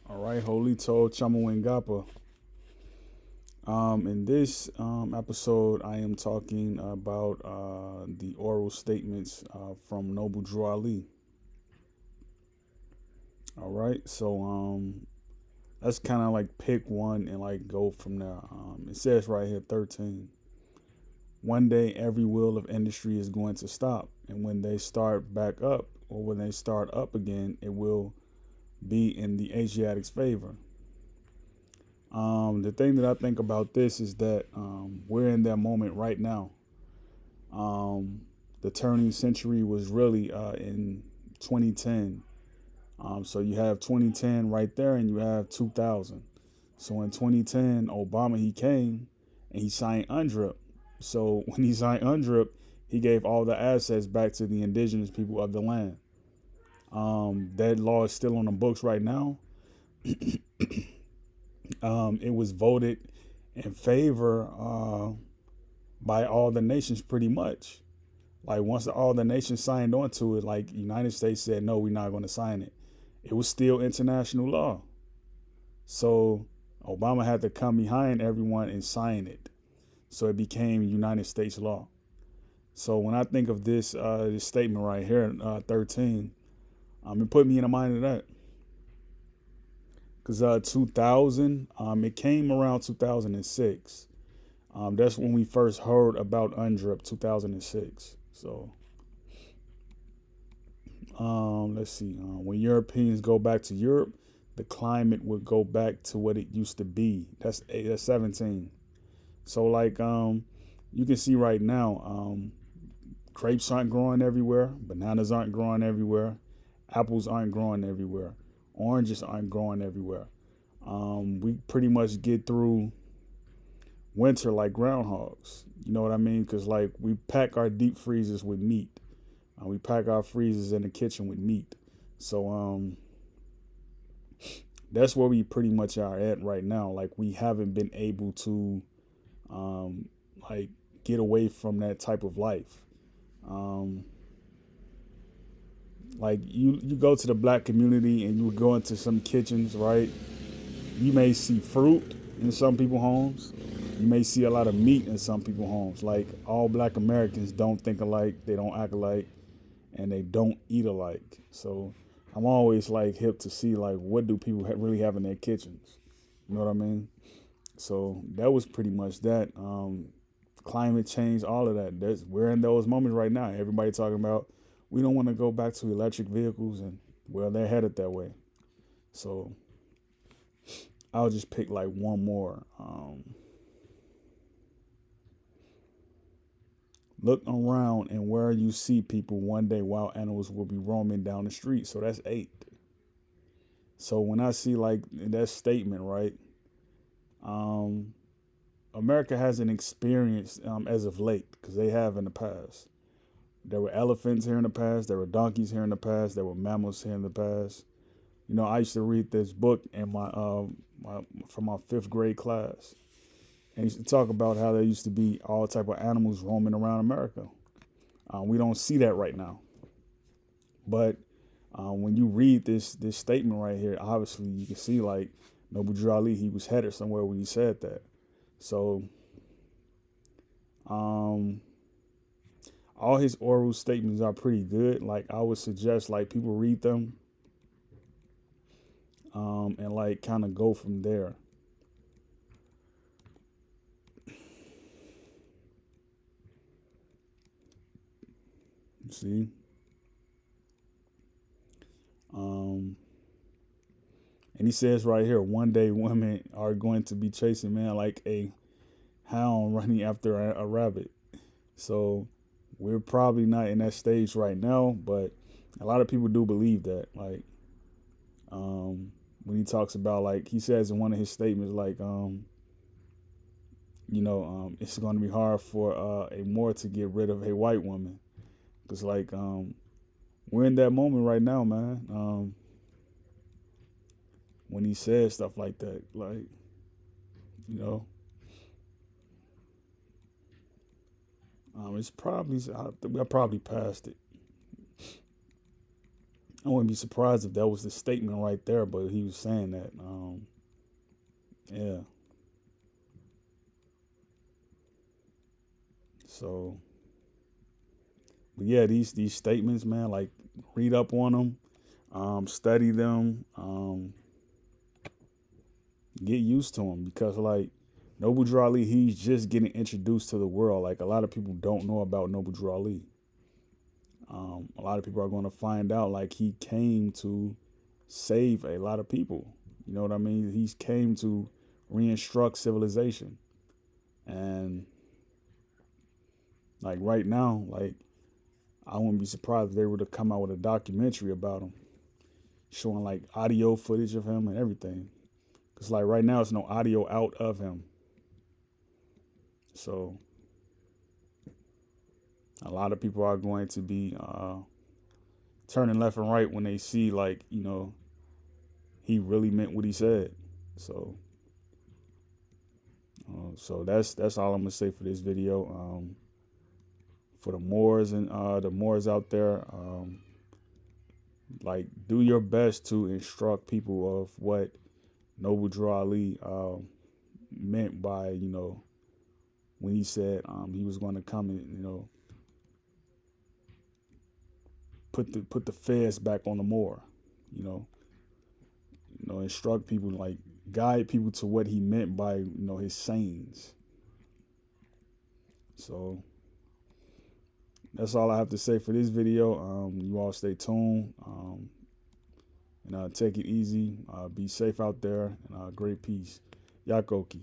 All right, Holy Toe Chamawengapa. In this episode, I am talking about the oral statements from Noble Drew Ali. All right, so let's kind of like pick one and like go from there. It says right here, 13. One day, every wheel of industry is going to stop, and when they start back up, or when they start up again, it will be in the Asiatics' favor. The thing that I think about this is that we're in that moment right now. Um, the turning century was really in 2010. So you have 2010 right there, and you have 2000. So in 2010, Obama he came and he signed UNDRIP. So when he signed UNDRIP, he gave all the assets back to the indigenous people of the land. That law is still on the books right now. It was voted in favor by all the nations pretty much. Like once all the nations signed on to it, like United States said, no, we're not going to sign it. It was still international law. So Obama had to come behind everyone and sign it. So it became United States law. So when I think of this statement right here, 13, it put me in the mind of that. Because 2000, it came around 2006. That's when we first heard about UNDRIP, 2006. So let's see. When Europeans go back to Europe, the climate would go back to what it used to be. That's 17. So like you can see right now, grapes aren't growing everywhere, bananas aren't growing everywhere, apples aren't growing everywhere, oranges aren't growing everywhere. We pretty much get through winter like groundhogs. You know what I mean? Because like we pack our deep freezers with meat. We pack our freezers in the kitchen with meat. So that's where we pretty much are at right now. Like we haven't been able to um, like get away from that type of life. Um, like you go to the black community and you go into some kitchens, right? You may see fruit in some people's homes. You may see a lot of meat in some people's homes. Like all black Americans don't think alike, they don't act alike, and they don't eat alike. So I'm always like hip to see like what do people really have in their kitchens. You know what I mean? So that was pretty much that. Climate change, all of that. We're in those moments right now. Everybody talking about we don't want to go back to electric vehicles, and well, they're headed that way. So I'll just pick like one more. Look around and where you see people one day wild animals will be roaming down the street. So that's 8. So when I see like that statement, right? Um, America hasn't experienced as of late because they have in the past. There were elephants here in the past. There were donkeys here in the past. There were mammals here in the past. You know, I used to read this book in from my 5th grade class, and used to talk about how there used to be all type of animals roaming around America. We don't see that right now, but when you read this statement right here, obviously you can see like Noble Drew Ali, he was headed somewhere when he said that. So um, all his oral statements are pretty good. Like I would suggest like people read them and like kind of go from there. See, um, and he says right here, one day women are going to be chasing man like a hound running after a rabbit. So we're probably not in that stage right now, but a lot of people do believe that. Like when he talks about like he says in one of his statements, like it's going to be hard for a Moor to get rid of a white woman because like we're in that moment right now, man. When he says stuff like that, like you know, it's probably I probably passed it. I wouldn't be surprised if that was the statement right there, but he was saying that. Yeah. So, but yeah, these statements, man, like read up on them, study them, get used to them because like Noble Drew Ali, he's just getting introduced to the world. Like a lot of people don't know about Noble Drew Ali. A lot of people are going to find out like he came to save a lot of people. You know what I mean? He came to re-instruct civilization. And like right now, like I wouldn't be surprised if they were to come out with a documentary about him, showing like audio footage of him and everything. Cause like right now, it's no audio out of him. So a lot of people are going to be turning left and right when they see like he really meant what he said. So so that's all I'm gonna say for this video. For the Moors and the Moors out there, like do your best to instruct people of what Noble Drew Ali meant by when he said he was going to come and put the feds back on the Moor, instruct people, like guide people to what he meant by his sayings. So that's all I have to say for this video. You all stay tuned and take it easy. Be safe out there and great peace. Yakoki.